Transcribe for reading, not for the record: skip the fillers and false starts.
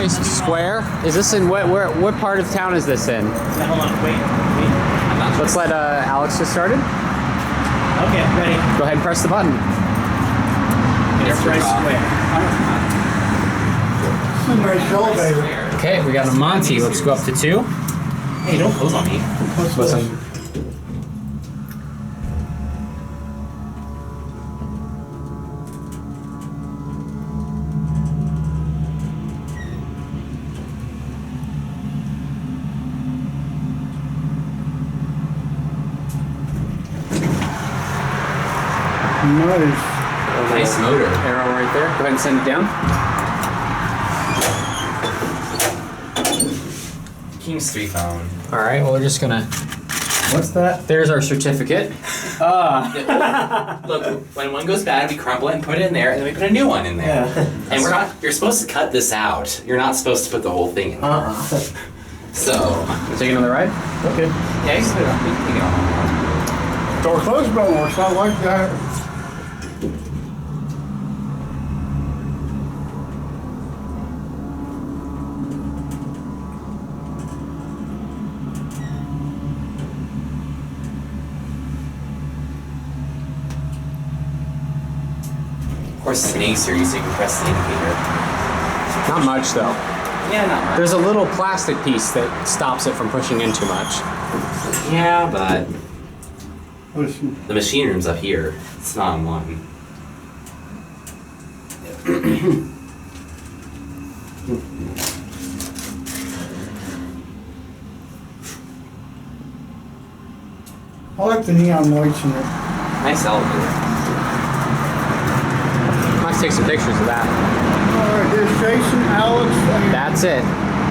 nice square. Is this in what part of town is this in? Now, hold on, wait. I'm not sure. Let's let Alex get started. Okay, ready. Go ahead and press the button. Enterprise Square. Nice elevator. Okay, we got a Monty. Let's go up to 2. Hey, don't close on me. Listen. Nice. Nice motor. Arrow right there. Go ahead and send it down. King's 3 phone. All right. Well, we're just gonna. What's that? There's our certificate. Look, when one goes bad, we crumble it and put it in there, and then we put a new one in there. Yeah. And we're not. You're supposed to cut this out. You're not supposed to put the whole thing in. So. Take another ride. Okay. Yeah, you can put it on. You can take it on. Door close button works. I like that. Of course, snakes are used so you can press the indicator. Not much though. Yeah, not much. There's a little plastic piece that stops it from pushing in too much. Yeah, but Listen. the machine room's up here. It's not on one. I like the neon lights in it. Nice elevator. Let's take some pictures of that. All right, there's Jason, Alex, and That's it.